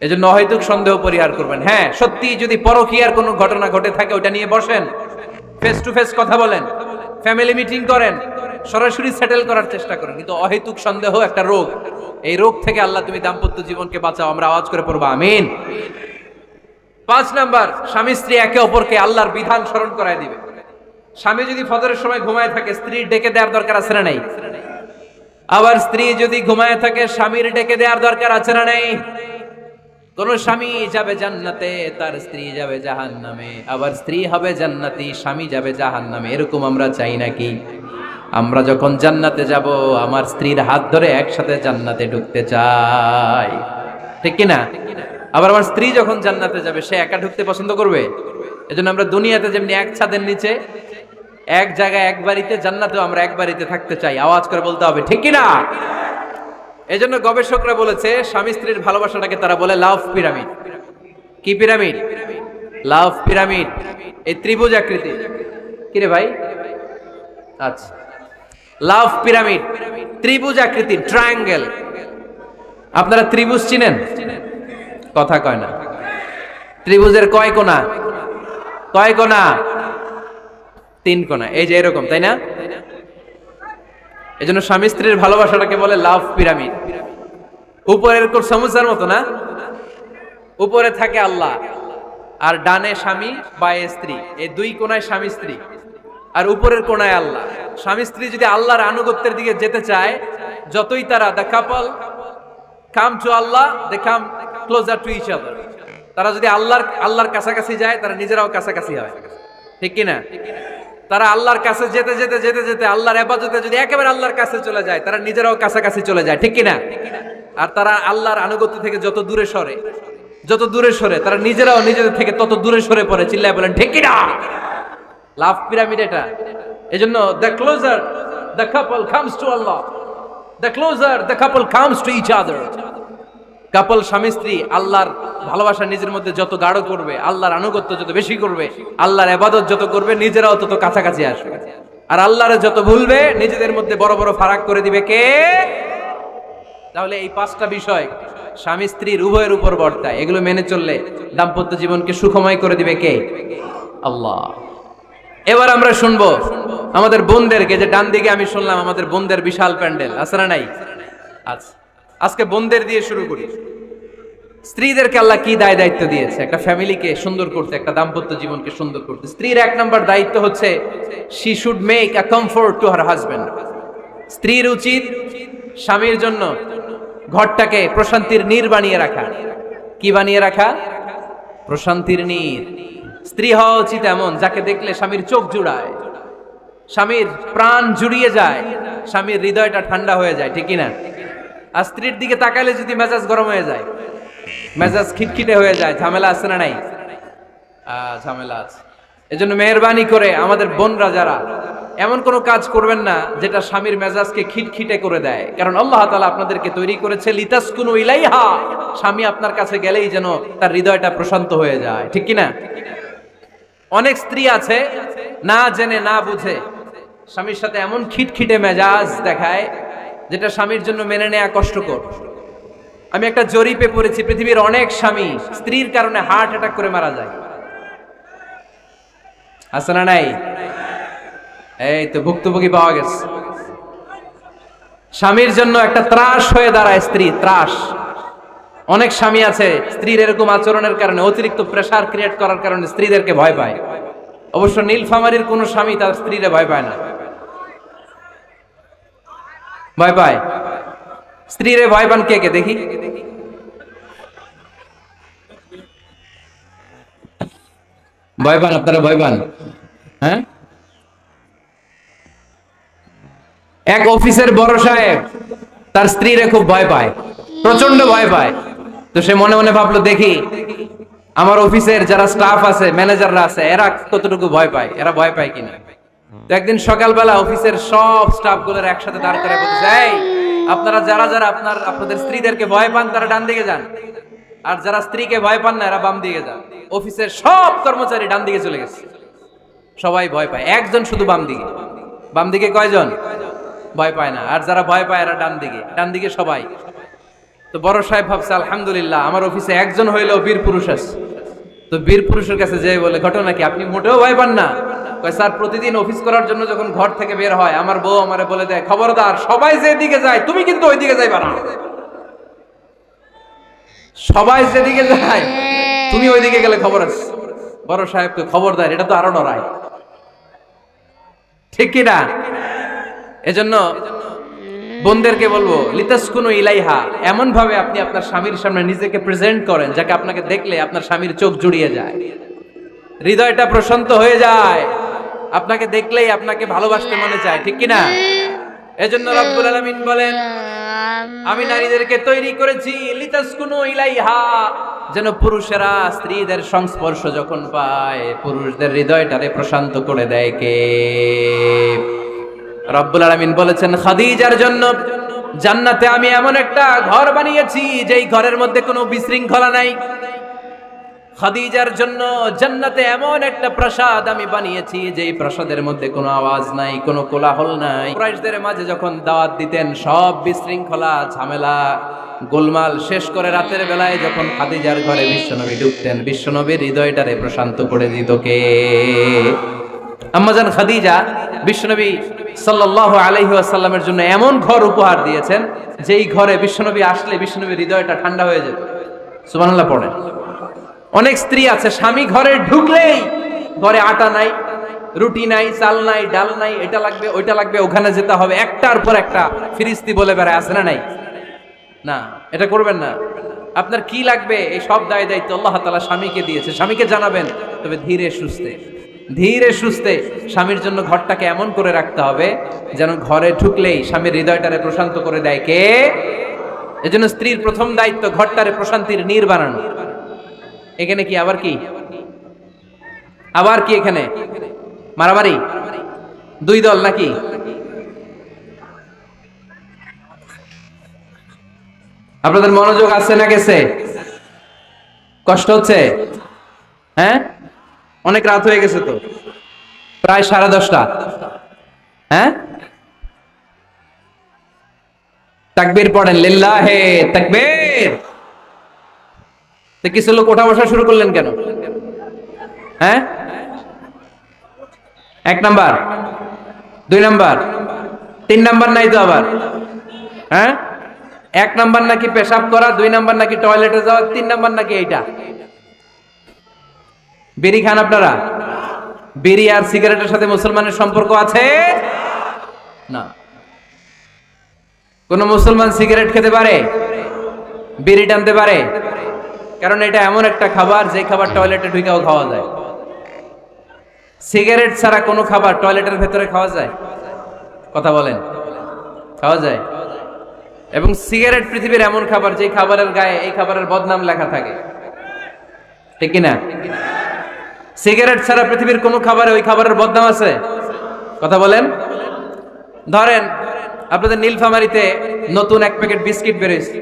এজন্য অহেতুক সন্দেহ পরিহার করবেন। হ্যাঁ, সত্যি যদি পরকীয়ার কোনো ঘটনা ঘটে থাকে ওটা নিয়ে বসেন, ফেস টু ফেস কথা বলেন, ফ্যামিলি মিটিং করেন, সরাসরি সেটেল করার চেষ্টা করেন। কিন্তু অহেতুক সন্দেহ একটা রোগ। এই রোগ থেকে আল্লাহ তুমি দাম্পত্য জীবনকে বাঁচাও, আমরা আওয়াজ করে পড়বো আমিন। 5 নাম্বার, স্বামী স্ত্রী একে অপরকে আল্লাহর বিধান স্মরণ করায় দিবে। স্বামী যদি ফজরের সময় ঘুমায় থাকে, স্ত্রীর ডেকে দেওয়ার দরকার আছে না নাই? আবার স্ত্রী যদি ঘুমায় থাকে, স্বামীর ডেকে দেওয়ার দরকার আছে না নাই? কোন স্বামী যাবে জান্নাতে, তার স্ত্রী যাবে জাহান্নামে, আবার স্ত্রী হবে জান্নাতি, স্বামী যাবে জাহান্নামে। এরকম আমরা চাই নাকি? আমরা যখন জান্নাতে যাব, আমার স্ত্রীর হাত ধরে একসাথে জান্নাতে ঢুকতে চাই, ঠিক কি না? আবার আমার স্ত্রী যখন জান্নাতে যাবে, সে একা ঢুকতে পছন্দ করবে? এজন্য আমরা দুনিয়াতে যেমনি এক ছাদের নিচে, এক জায়গায়, এক বাড়িতে, জান্নাতেও আমরা এক বাড়িতে থাকতে চাই। আওয়াজ করে বলতে হবে ঠিক কি না? এজন্য গবেষকরা বলেছে স্বামী স্ত্রীর ভালোবাসাটাকে তারা বলে লাভ পিরামিড। কি পিরামিড? লাভ পিরামিড। এই ত্রিভুজ আকৃতি। কি রে ভাই? আচ্ছা, লাভ পিরামিড, ত্রিভুজ আকৃতি, ট্রায়াঙ্গেল। আপনারা ত্রিভুজ চিনেন? কথা কয় না। ত্রিভুজের কয় কোণা? কয় কোণা? 3 কোণা। এই যে এরকম, তাই না? এজন্য স্বামী স্ত্রীর ভালোবাসাটাকে বলে লাভ পিরামিড। উপরের কোণ সমুচার মতো না, উপরে থাকে আল্লাহ, আর ডানে স্বামী, বায়ে স্ত্রী। এই 2 কোণায় স্বামী স্ত্রী, আর উপরের কোণায় আল্লাহ। স্বামী স্ত্রী যদি আল্লাহর আনুগত্যের দিকে যেতে চায়, যতই তারা, the couple come to Allah, they come closer to each other. তারা যদি আল্লাহর কাছাকাছি যায়, তারা নিজেরাও কাছাকাছি হয়, ঠিক কিনা? তারা আল্লাহর কাছে যেতে যেতে যেতে যেতে আল্লাহর ইবাদতে যদি একেবারে আল্লাহর কাছে চলে যায়, তারা নিজেরাও কাছাকাছি চলে যায়, ঠিক কিনা? আর তারা আল্লাহর আনুগত্য থেকে যত দূরে সরে, যত দূরে সরে, তারা নিজেরাও নিজেদের থেকে তত দূরে সরে পড়ে। চিল্লায় বলেন ঠিক কিনা? লাভ পিরামিড এটা। এজন্য the closer the couple comes to Allah, the closer the couple comes to each other. Couple স্বামী স্ত্রী আল্লাহর ভালোবাসা নিজের মধ্যে যত গাঢ় করবে, আল্লাহর আনুগত্য যত বেশি করবে, আল্লাহর ইবাদত যত করবে, নিজেরাও তত কাছাকাছি আসবে। আর আল্লাহরে যত ভুলবে, নিজেদের মধ্যে বড় বড় ফারাক করে দিবে কে? তাহলে এই 5টা বিষয় স্বামী স্ত্রীর উভয়ের উপর বর্তায়। এগুলো মেনে চললে দাম্পত্য জীবনকে সুখময় করে দিবে কে? আল্লাহ। এবার আমরা শুনবো আমাদের বোনদেরকে, যে ডান দিকে আমি শুনলাম আমাদের বোনদের বিশাল প্যান্ডেল, আছে না নাই? আচ্ছা, আজকে বোনদের দিয়ে শুরু করি। স্ত্রীদেরকে আল্লাহ কি দায় দায়িত্ব দিয়েছে একটা ফ্যামিলিকে সুন্দর করতে, একটা দাম্পত্য জীবনকে সুন্দর করতে? স্ত্রীর 1 নম্বর দায়িত্ব হচ্ছে she should make a comfort to her husband. স্ত্রীর উচিত স্বামীর জন্য ঘরটাকে প্রশান্তির নীর বানিয়ে রাখা। কি বানিয়ে রাখা? প্রশান্তির নীর। স্ত্রী হওয়া উচিত এমন যাকে দেখলে স্বামীর চোখ জুড়ায়, স্বামীর প্রাণ জুড়িয়ে যায়, স্বামীর হৃদয়টা ঠান্ডা হয়ে যায়, ঠিক কিনা? আর স্ত্রীর দিকে তাকালে যদি মেজাজ গরম হয়ে যায়, মেজাজ খিটখিটে হয়ে যায়, ঝামেলা আছে না নাই? ঝামেলা আছে। এজন্য মেহেরবানি করে আমাদের বোনরা যারা, এমন কোনো কাজ করবেন না যেটা স্বামীর মেজাজকে খিটখিটে করে দেয়। কারণ আল্লাহ তাআলা আপনাদেরকে তৈরি করেছে লিতাসকুনু ইলাইহা, স্বামী আপনার কাছে গেলেই যেন তার হৃদয়টা প্রশান্ত হয়ে যায়, ঠিক কিনা? অনেক স্ত্রী আছে না জেনে না বুঝে স্বামীর সাথে এমন খিটখিটে মেজাজ দেখায় যেটা স্বামীর জন্য মেনে নেওয়া কষ্টকর। আমি একটা জরিপে পড়েছি, পৃথিবীর অনেক স্বামী স্ত্রীর কারণে হার্ট অ্যাটাক করে মারা যায়, আছে না নাই? এই তো ভুক্তভোগী পাওয়া গেছে। স্বামীর জন্য একটা ত্রাস হয়ে দাঁড়ায় স্ত্রী, ত্রাস। অনেক স্বামী আছে স্ত্রীর এরকম আচরণের কারণে, অতিরিক্ত প্রেসার ক্রিয়েট করার কারণে স্ত্রীদেরকে ভয় পায়। অবশ্য নীলফামারীর কোন স্বামী তার স্ত্রীরে ভয় পায় না। ভয় পায়? স্ত্রীরে ভয় পান কে কে দেখি? ভয় পান আপনারা? ভয় পান? হ্যাঁ, এক অফিসের বড় সাহেব তার স্ত্রীরে খুব ভয় পায়, প্রচন্ড ভয় পায়। তো সে মনে মনে ভাবলো, দেখি আমার অফিসের যারা স্টাফ আছে, ম্যানেজাররা আছে, এরা কতটুকু ভয় পায়, এরা ভয় পায় কিনা। তো একদিন সকালবেলা অফিসের সব স্টাফ গুলোর একসাথে দাঁড় করে বলতেছে, এই আপনারা যারা যারা আপনাদের স্ত্রীদেরকে ভয় পান তারা ডান দিকে যান, আর যারা স্ত্রীকে ভয় পান না এরা বাম দিকে যান। অফিসের সব কর্মচারী ডান দিকে চলে গেছে, সবাই ভয় পায়, একজন শুধু বাম দিকে। বাম দিকে কয়জন? ভয় পায় না। আর যারা ভয় পায় এরা ডান দিকে, ডান দিকে সবাই। তো বড় সাহেব ভাবছে, আলহামদুলিল্লাহ আমার অফিসে একজন হইলেও বীর পুরুষ আছে। তো বীর পুরুষের কাছে যেয়ে বলে, ঘটনা কি, আপনি মোটেও ভয় পান না? কয়, স্যার প্রতিদিন অফিস করার জন্য যখন ঘর থেকে বের হয় আমার বউ আমারে বলে দেয়, খবরদার সবাই যেদিকে যায় তুমি কিন্তু ওই দিকে যাইবা না। সবাই যেদিকে যায় তুমি ওইদিকে গেলে খবর আছে। বড় সাহেবকে খবরদার, এটা তো আরো ডরায়, ঠিক কিনা? এজন্য বোনদেরকে বলবো, লিতাসকুনু ইলাইহা, এমন ভাবে আপনি আপনার স্বামীর সামনে নিজেকে প্রেজেন্ট করেন যাকে আপনাকে দেখলে আপনার স্বামীর চোখ জুড়িয়ে যায়, হৃদয়টা প্রশান্ত হয়ে যায়, আপনাকে দেখলেই আপনাকে ভালোবাসতে মনে চায়, ঠিক কিনা? এজন্য রব্বুল আলামিন বলেন, আমি নারীদেরকে তৈরি করেছি লিতাসকুনু ইলাইহা, যেন পুরুষেরা স্ত্রীদের সংস্পর্শ যখন পায় পুরুষদের হৃদয়টারে প্রশান্ত করে দেয় কে? রব্বুল আলামিন বলেছেন, খাদিজার জন্য জান্নাতে আমি এমন একটা ঘর বানিয়েছি যেই ঘরের মধ্যে কোনো বিশৃঙ্খলা নাই। খাদিজার জন্য জান্নাতে এমন একটা প্রাসাদ আমি বানিয়েছি যেই প্রাসাদের মধ্যে কোনো আওয়াজ নাই, কোনো কোলাহল নাই। কুরাইশদের মাঝে যখন দাওয়াত দিতেন সব বিশৃঙ্খলা, ঝামেলা, গোলমাল শেষ করে রাতের বেলায় যখন খাদিজার ঘরে বিশ্বনবী ঢুকতেন, বিশ্বনবীর হৃদয়টারে প্রশান্ত করে দিত কে? আম্মাজান খাদিজা বিশ্বনবী সাল্লাল্লাহু আলাইহি ওয়াসাল্লামের জন্য এমন ঘর উপহার দিয়েছেন যেই ঘরে বিশ্বনবী আসলে বিশ্বনবীর হৃদয়টা ঠান্ডা হয়ে যেত। সুবহানাল্লাহ পড়েন। অনেক স্ত্রী আছে স্বামী ঘরে ঢুকলেই ঘরে আটা নাই, রুটি নাই, চাল নাই, ডাল নাই, এটা লাগবে ওইটা লাগবে, ওখানে যেতে হবে, একটার পর একটা ফিরিস্তি বলে বেড়ায়, আছে না নাই? না, এটা করবেন না। আপনার কি লাগবে এই সব দায় দায়িত্ব আল্লাহ তাআলা স্বামীকে দিয়েছে, স্বামীকে জানাবেন। তবে ধীরে সুস্থে, ধীরে সুস্থে স্বামীর জন্য ঘরটাকে এমন করে রাখতে হবে যেন ঘরে ঢুকলেই স্বামীর হৃদয়টারে প্রশান্ত করে দেয় কে? এজন্য স্ত্রীর প্রথম দায়িত্ব ঘরটারে প্রশান্তির নীড় বানানো। এখানে কি আবার কি, আবার কি এখানে মারামারি, দুই দল নাকি? আপনাদের মনোযোগ আছে না গেছে? কষ্ট হচ্ছে? হ্যাঁ, অনেক রাত হয়ে গেছে তো, প্রায় 10:30। হ্যাঁ, তাকবীর পড়েন, লিল্লাহে তাকবীর। তো কিছু লোক ওঠা বসা শুরু করলেন কেন? হ্যাঁ, 1 নাম্বার, 2 নাম্বার, 3 নাম্বার নাই তো আবার? হ্যাঁ, 1 নাম্বার নাকি পেশাব করা, 2 নাম্বার নাকি টয়লেটে যাওয়া, 3 নাম্বার নাকি এইটা। বিড়ি খান আপনারা? বিড়ি আর সিগারেটের সাথে মুসলমানের সম্পর্ক আছে না। কোন মুসলমান সিগারেট খেতে পারে, বিড়ি টানতে পারে? কারণ এটা এমন একটা খাবার যে খাবার টয়লেটে ঢুকেও খাওয়া যায়। সিগারেট ছাড়া কোনো খাবার টয়লেটের ভেতরে খাওয়া যায়? কথা বলেন, খাওয়া যায়? এবং সিগারেট পৃথিবীর এমন খাবার যে খাবারের গায়ে এই খাবারের বদনাম লেখা থাকে, ঠিক কিনা? সিগারেট ছাড়া পৃথিবীর কোন খাবারে ওই খাবারের বদনাম আছে? কথা বলেন। ধরেন আপনাদের নীলফামারীতে নতুন 1 প্যাকেট বিস্কিট বেরিয়েছে,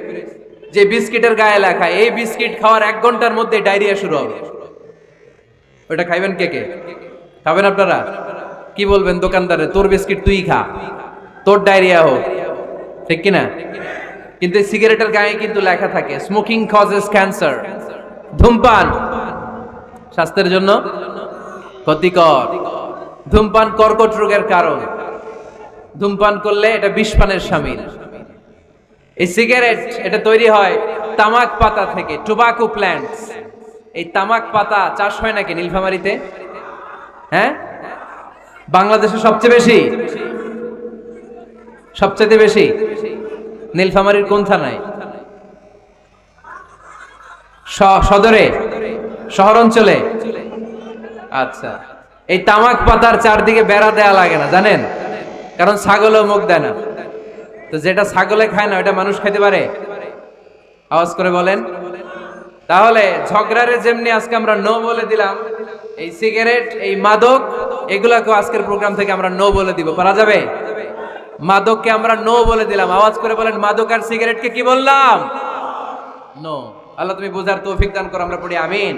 যে বিস্কিটের গায়ে লেখা এই বিস্কিট খাওয়ার 1 ঘন্টার মধ্যে ডায়রিয়া শুরু হবে। ওটা খাইবেন কে কে? খাবেন আপনারা? কি বলবেন দোকানদারে, তোর বিস্কিট তুই খা, তোর ডায়রিয়া হোক, ঠিক কিনা? কিন্তু সিগারেটের গায়ে কিন্তু লেখা থাকে স্মোকিং কজেস ক্যান্সার, ধূমপান স্বাস্থ্যের জন্য ক্ষতিকর। ধূমপান কর্কট রোগের কারণ। ধূমপান করলে এটা বিষপানের শামিল। এই সিগারেট এটা তৈরি হয় তামাক পাতা থেকে, টোবাকো প্ল্যান্টস। এই তামাক পাতা চাষ হয় নাকি নীলফামারীতে? হ্যাঁ, বাংলাদেশে সবচেয়ে বেশি নীলফামারীর কোন থানায়? সদরে, শহর অঞ্চলে। আচ্ছা, এই তামাক পাতার চারদিকে বেড়া দেয়া লাগে না জানেন? কারণ ছাগলও মুখ দেয় না। তো যেটা ছাগলে খায় না ওটা মানুষ খেতে পারে? আওয়াজ করে বলেন। তাহলে ঝগড়ারে যেমনি আজকে আমরা নো বলে দিলাম, এই সিগারেট, এই মাদক, এগুলাকে আজকের প্রোগ্রাম থেকে আমরা নো বলে দিব। পারা যাবে? মাদককে আমরা নো বলে দিলাম। আওয়াজ করে বলেন, মাদক আর সিগারেটকে কি বললাম? নো। আল্লাহ তুমি বোঝার তৌফিক দান করো, আমরা পড়ি আমিন।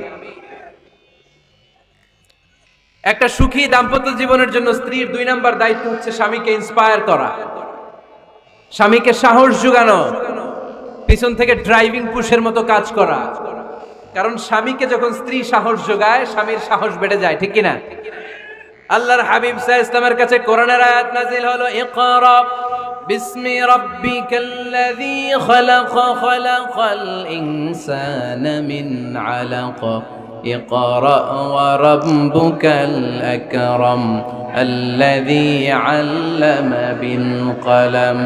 একটা সুখী দাম্পত্য জীবনের জন্য স্ত্রীর 2 নাম্বার দায়িত্ব হচ্ছে স্বামীকে ইন্সপায়ার করা, স্বামীকে সাহস যোগানো, পিছন থেকে ড্রাইভিং পুশের মতো কাজ করা। কারণ স্বামীকে যখন স্ত্রী সাহস যোগায়, স্বামীর সাহস বেড়ে যায়, ঠিক কিনা? আল্লাহর হাবিব সাল্লাল্লাহু আলাইহি ওয়াসাল্লামের কাছে কোরআনের আয়াত নাযিল হলো, ইকরা বিসমি রাব্বিকাল্লাযী খালাক, খালাকাল ইনসানা মিন আলাক, ইকরা ওয়া রাব্বুকাল আকরাম الذي علم بالقلم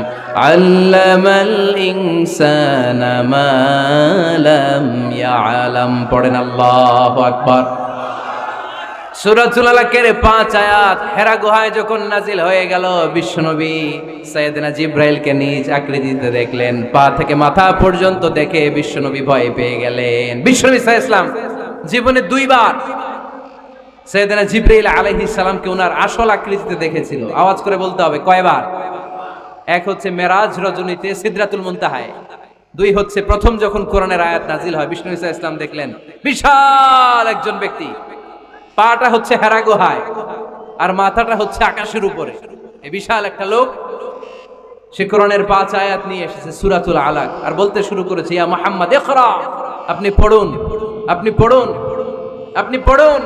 علم الإنسان ما لم يعلم। পড়েন আল্লাহু আকবার। সূরাতুল আলাকের 5 আয়াত হেরা গুহায় যখন নাজিল হয়ে গেল, বিশ্বনবী সাইয়েদনা জিবরাইলকে নিজ আকৃতিতে দেখলেন। পা থেকে মাথা পর্যন্ত দেখে বিশ্বনবী ভয় পেয়ে গেলেন। বিশ্বনবী সাল্লাল্লাহু আলাইহি ওয়াসাল্লাম জীবনে 2 বার সাইয়েদনা জিবরাইল আলাইহিস সালামকে ওনার আসল আকৃতিতে দেখেছিল। আওয়াজ করে বলতে হবে, কয়বার? এক হচ্ছে মেরাজ রজনীতে সিদরাতুল মুনতাহায়, 2 হচ্ছে প্রথম যখন কোরআনের আয়াত নাজিল হয়, বিষ্ণু ঈসা ইসলাম দেখলেন বিশাল একজন ব্যক্তি, পাটা হচ্ছে হেরা গুহায় আর মাথাটা হচ্ছে আকাশের উপরে। এই বিশাল একটা লোক, সে কোরআনের 5 আয়াত নিয়ে এসেছে সূরাতুল আলাক, আর বলতে শুরু করেছে, ইয়া মুহাম্মদ ইকরা, আপনি পড়ুন, আপনি পড়ুন, আপনি পড়ুন।